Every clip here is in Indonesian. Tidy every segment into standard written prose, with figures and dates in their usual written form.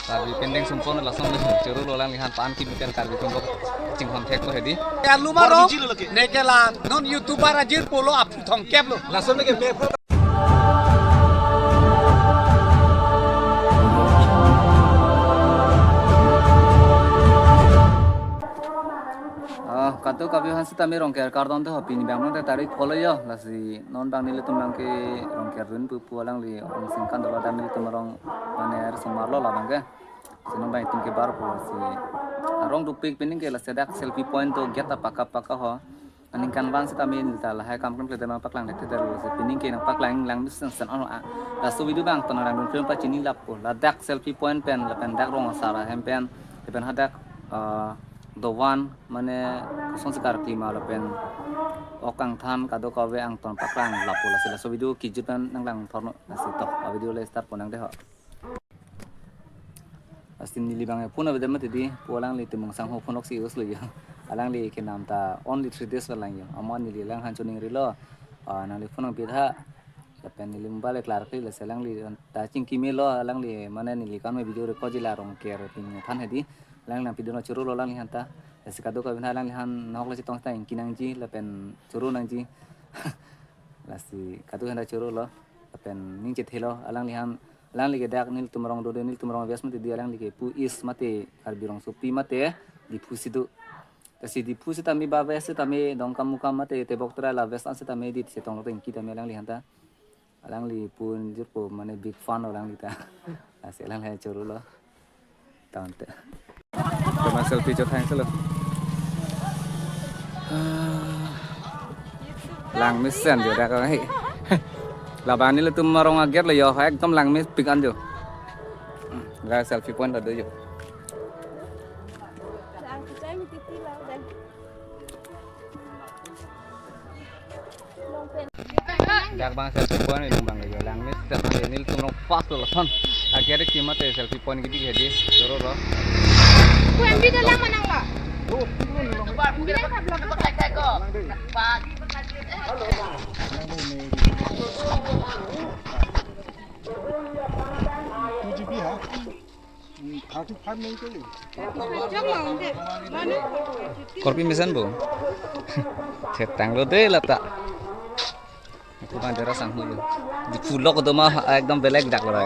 Karbi pending sumpon langsung curu lolang lihat pan kimikan karbi tumbok cingkon tek lo hedi. Lumaro nekela non youtuber ajir polo apu thong keblo. Langsung lagi katu kabi hansi tami rongker kardon tuh pini bang nong tarik follow yo lasi non bang nili tumbang ke rongker run pupu alang li ong singkan dolo dan nili tumarong maner sumarlo lah bang ke sino bang itum ke bar po si arong dupik pining ke lasi dak selfie point to get apa ho aning kan bang si tami nilta lah hai kam kan kelihatan nampak lang dekte terus si pining ke nampak lang misen sen ono lasu video bang tonang lang film pa cini lap po ladak selfie point pen lapen dak rong asara hempen pen hadak the one mane kosong sekar klima lapen okang tham kado kawe ang ton paklang lapo la sila so video kijutan nang lang thorno nasi tok video le start ponang de ho asin nili bang puna beda mati di pulang li timong sang ho ponok si us le yo alang li ke nam ta only 3 days lang yo amon nili lang han chuning rilo nang li ponong bidha lapen nili mbale klar kli le selang li ta ching kimelo alang li mane nili kan me video record jila rong ker pin than hedi lang lang video no churu lolang lihan ta sikado ka bina lang lihan nok la sitong ta kinang ji lapen churu nang ji lasi kadu handa churu lo lapen ning che thelo alang lihan lang lige dak nil tumrong do nil tumrong bias mate dia lang lige pu is mate ar birong supi mate di pusidu kasi di pusi tami ba bes tami dong kam muka mate te boktra la bes an tami di setong lo teng kita me lang lihan ta alang li pun jur po mane big fan orang kita lasi lang lihan churu lo tante Cuma selfie cho thang selo. Lang mis sen jo dak ai. La ban ni le tum marong aget le yo ha ekdom lang mis pik an jo. Ga selfie point ada jo. Dak bang selfie point ni bang le yo lang mis set ni le tum rong fast lo son. Aget kimat selfie point gidi hedi soro ro. Kuan bi dalam mana enggak? Korpi misan bu, cetang lo deh lata. Aku bandera sang hulu. Di pulau itu mah ekdom belek dak lo.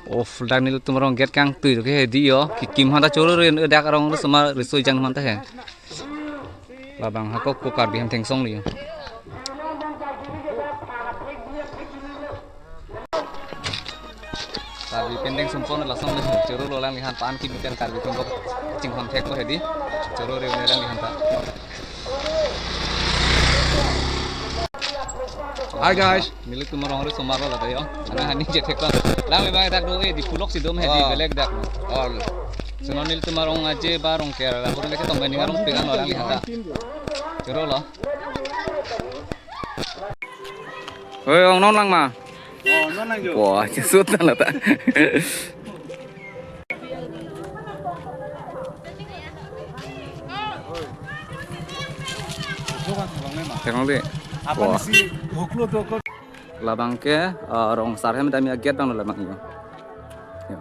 Of dan nil tumrong get kang tu ke di yo kim handa choro ren dak rong sama risoi jang manta he labang hakok ko kar bi hem tengsong li kar bi pendeng sumpon lasong le choro lolang lihan pan kimikan kar bi tumbok cingkon tek lo hedi choro re lang lihan ta. Hi guys, milik tumarong ri somar la tayo. Ana hani je thekla. Lang le bang dak do e di pulok si dom hedi belek dak. All. Sunon nil tumarong aje barong kera la hore leke tong bani ngarong pegang lo lang hata. Cero lo. Oi ong non lang ma. non lang jo. Wah, jesut la ta. Tengok deh. Apa sih huklo to ko Labang ke rong sarhem tami aget bang labang iyo. Yo.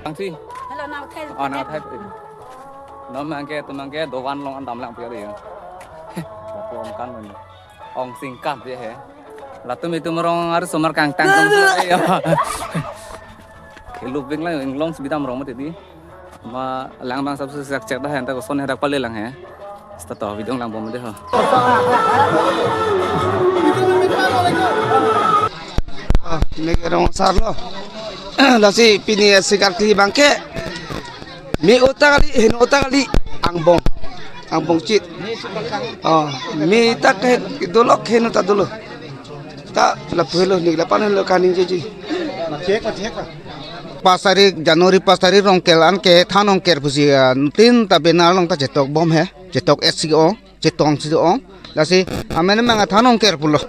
Bang si. Hello now thay. Oh now thay. Nó mang ke do wan long an dam lang pia dia. Bapu ong kan men. Ong singkat dia he. Latum itu merong harus somar kang tang tang yo. Lubing lang long sebidam rong mati di. Ma lang bang सबसे सक्चेक दा है त सोने हdak pale lang है sta video lang bom de ha Ini orang sarlo. Lasi pini sikar kli bangke. Mi otak kali angbong cit. Mi tak ke dolok hen ta dulu. Tak lapelo ni lapan lo kaning ji. Cek. Januari 5 tarik rongkelan ke thanong ker pusi tin ta benar long ta jetok bom he jetok SCO jetong CO lasi amene manga thanong ker pulo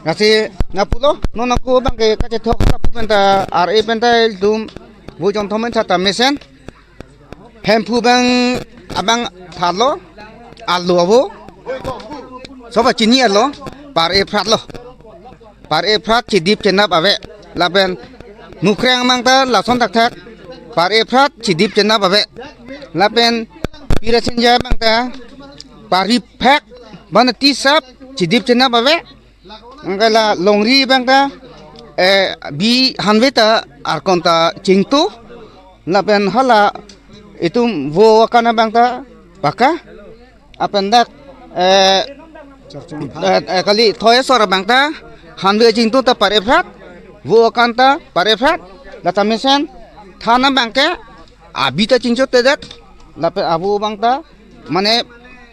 lasi na pulo no na ko bang ke ka jetok ta penta RA penta dum wo jong thomen chata mesen hempu bang abang thalo alu abo soba chini alo par e prat chidip chenap ave laben nukreng mangta lason tak thak par e prat chidip chenap ave laben pirasin ja mangta pari phek ban tisap chidip chenap ave angkala longri bangta bi hanveta arkonta cingtu laben hala itu wo kana bangta paka apendak kali thoye sora bangta hanve cingtu ta pare phat wo kanta pare phat lata mesen thana bangke abita cingcho tedat lape abu bangta mane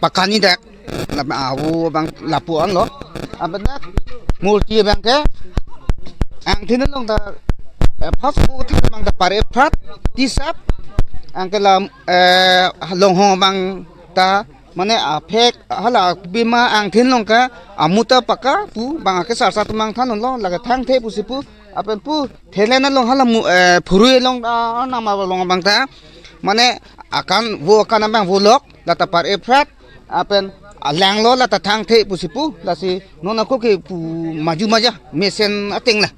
pakani dak lape abu bang lapuan lo apendak multi bangke ang tinulong ta pasbu thana bangta pare phat tisap angkela longhong bang ta mane afek hala bima ang thinlong ka amuta paka pu bang ke sar sat mang thanon lo laga thang the pu sipu apen pu thelena long hala phurui long nama long bang ta mane akan wo akan bang volok lata par efrat apen lang lo lata thang the pu sipu lasi nona ko ke pu maju maja mesen ateng la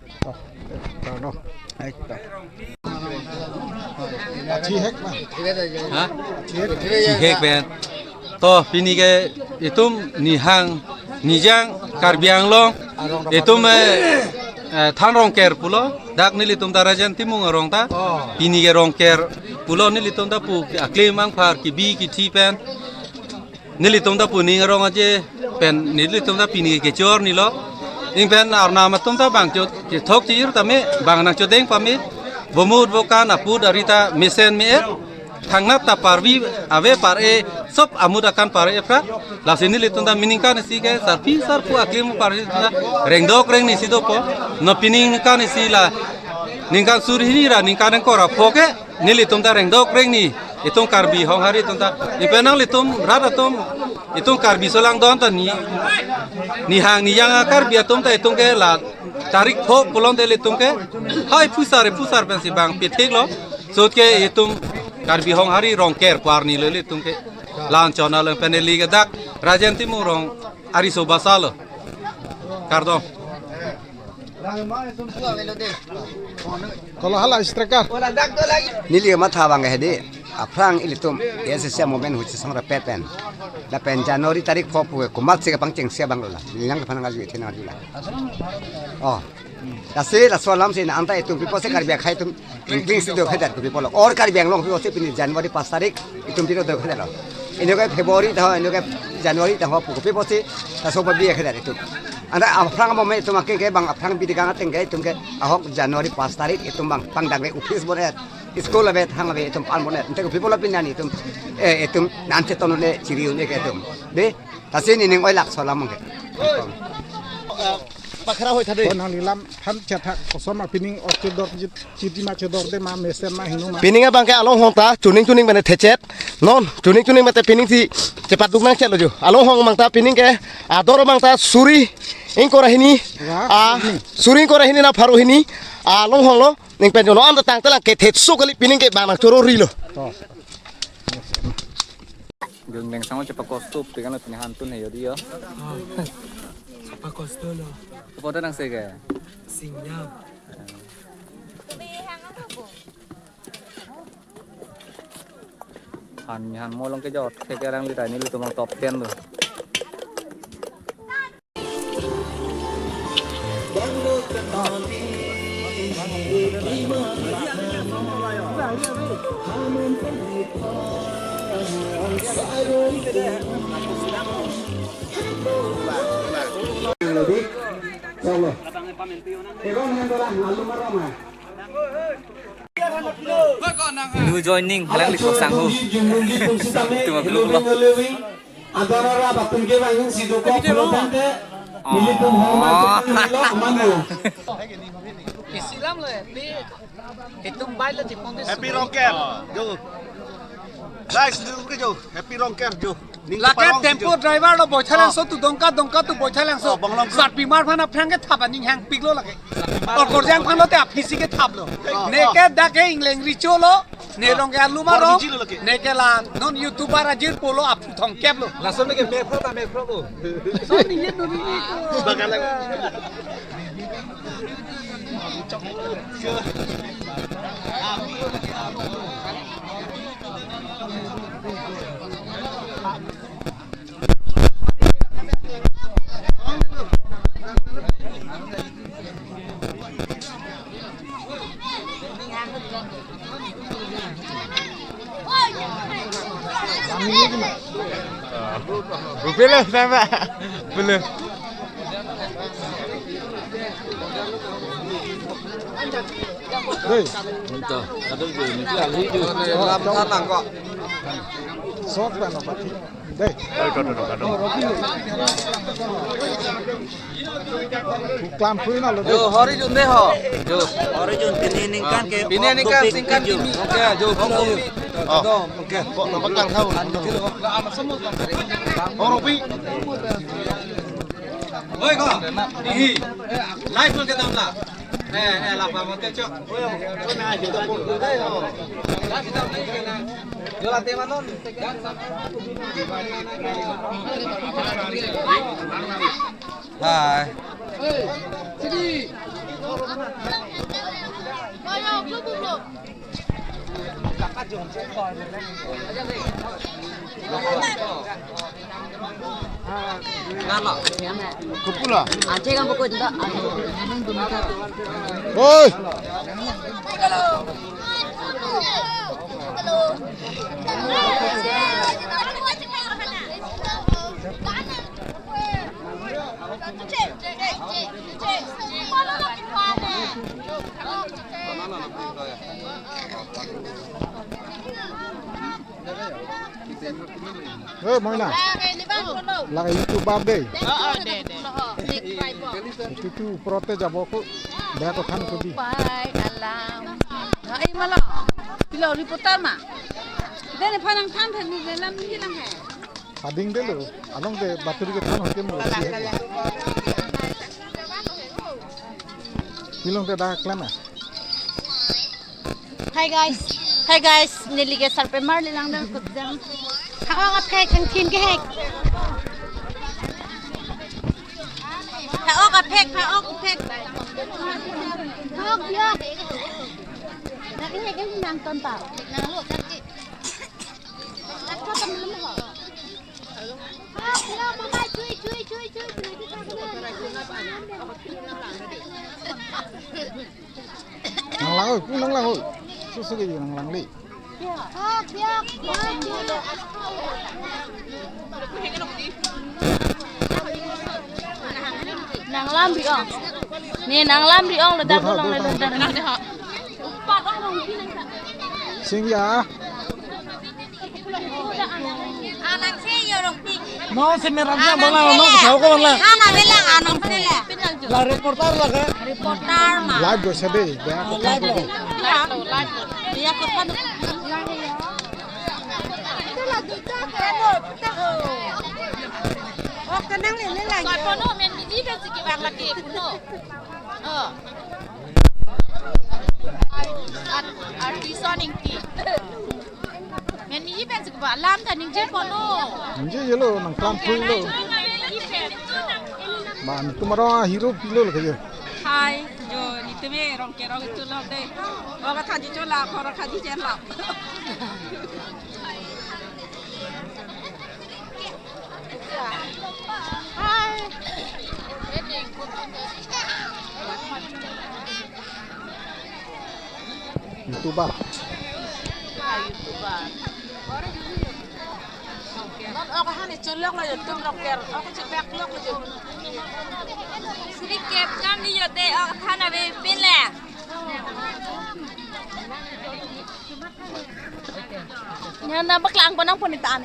hek ben to pini ke itum nihang nijang karbiang long itum than rong ker pulo dak nili tum darajan timung rong ta pini ke rong ker pulo nili tum da pu akle mang phar ki bi ki thi pen nili tum da pu ning rong aje pen nili tum da pini ke chor ni lo ing pen arna ma tum da bang chot ke thok chi ta me bang na chodeng pa me bomud vokan apud arita mesen me thangna ta parvi ave par e sop amud akan par e pra la sini litunda miningka nisi ke sarpi sarpu aklim par rengdok reng nisi do po no pining ka nisi la ningka surhini ra ningka nang kora phoke nilitumda rengdok reng ni itung karbi hong hari tumta ipenang litum rada tum itung karbi solang don ta ni hang ni yang karbi atum ta itung ke la tarik phok pulon de litum ke hai pusar pensi bang pitik lo sot ke itum karbi hong hari rongker par ni le litum ke lan chona le peneli ke dak rajan timu rong ari so basalo kardo Kalau hala striker. Nili mata bang hede aprang ilitum ese momen huci sangra pepen da pen Januari tarik fopu kumat se pang ceng sia bang lola nilang ke panang aju tena ajula oh da se la solam se anta itu pipo se karbia khai tum inkling se do khadar pipo lo or karbia long pipo se pini Januari 5 tarik itum tiro do khadar lo ini ke Februari dah ini ke Januari dah fopu pipo se da so babi khadar itu anda aprang momen itu makin ke bang aprang bidigang ateng ke itum ke ahok Januari 5 tarik itum bang pang dang office bonet sekolah bet hang bet itum pan bonet ente people lapin nani itum nanti tono le ciriu ne ke itum de tasin ini ngoi lak solam ke Pakra hoi thade. Kon hanilam than chathak kosoma pining octodor chiti ma chodor de ma mesen ma hinu ma. Pininga bangke along hongta tuning bane thechet non tuning mate pining si cepat duk nang chelo jo along hong mangta pining ke ador mangta suri ing kora hini suri kora hini na faru hini along hong lo ning pen jono anda tang telang ke thetsu kali pining ke bang choro ri lo Geng neng sango cepat kostup dengan lo punya hantun ya dia. Apa kosto lo? Foto nang sege. Sinyap. Han molong ke jot ke kerang lita ini lu tumang top 10 tuh. New joining halang liko sanghu. Tuma belum lo. Antara batun ke bangin sido ko pulotante militum homa lo mano. Isilam lo itu baila di kondes. Happy Rocker. Jo. Guys, dulu ke jo. Happy Rocker jo. Lagi tempo driver lo bocah langsung tu dongka tu bocah langsung. Saat pimar mana pernah ke thap anjing hang pig lo lagi. Or korjang pan lo te apisi ke thap lo. Neke dake English richo lo. Nerong ke alu maro. Neke la non YouTuber ajir polo ap thong kep lo. Langsung ke me pro lo. So ni ye tu ni. Boleh sampai. Boleh. Đây. Làm than làng kọ. Sót vào nó bắt. Đây. Klam pui na lo đây. Jo horizon deh ho. Jo Origin pininingkan ke. binenikan singkan kimi. Oke, jo pulau. Oke. Kok nampak lang tahu. Orang pi. Oi kok. Nih. Live pun ke dalam lah. Lapar mati cok. Jo late manon. Hai. Kupula. 제가 먹고 있다. Oi. Moi na. Lagi YouTuber đây. Itu protes jabo ko. Dah ko khan ko di. Bye, alam. Ay malo. Pilo reporter ma. Dene phanang than than ni lam ni lang hai. Pading deh lo. Along de baturi ke than hoke mo. Pilong te dah klan na. Hi guys. Nili ke sar pe mar le lang dang kut dang. Hao ka phek thang thin ke hek. Hao ka phek. Hao dia. Nak ini kan nang ton tao. Nang lu kan chị. Nak cho tâm lắm hả? Hao mama chui. Nang lang ơi, cũng nang lang ơi. Susu cái gì nang lang đi. Nàng lam bị ong. Nè nàng lam bị ong là đang có lòng này lần lần này họ. Sinh ya. Anak saya yo dong pik. No se me ramya bola no sao ko bola. Ana bela anong pila. La reportar la ke. Reporter ma. Live go sa day. Dah ko khan ko. Dia ko pan. Oh, kenang ni lagi. Kau pono men di kan sikit bang lagi pono. Artisan ingti. Men ni ben sikit bang lam tan ingje pono. Inje ye lo nang klan pui lo. Man tumaro hero pilo lo kayo. Hai, jo ni teme rong ke rong tu lo deh. Ba ka tha ji chu la ko ra kha ji chen la. YouTuber. Ako hani chulok la yo tum rong ker. Ako chepek lok la yo. Sedikit kan ni yo te ako thana be pin le. Nyana baklang ko nang punitaan.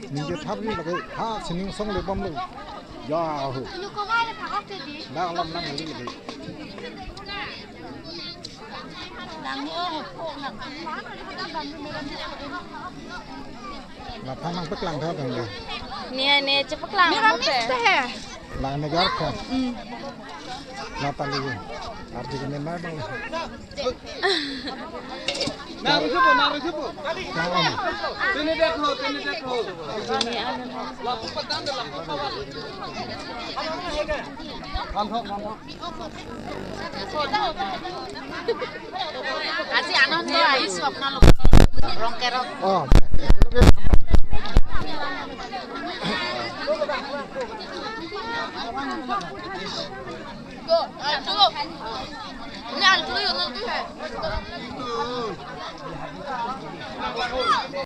Ninja tháp ni là cái ha sining song le bom lo. Jauh. Lu kau mana tak kau jadi? Dah lam nang lagi. Lapang nang peklang dah bang. Nih cepat lang. Miramis Lang negara ko. Lapang lagi. Arti kene mai bang. Naru siapa? Lang. Ini dekho. Kasi ano to ay swap na rongkerot. Oh. Go, cukup. Ini ada dulu yuk nanti.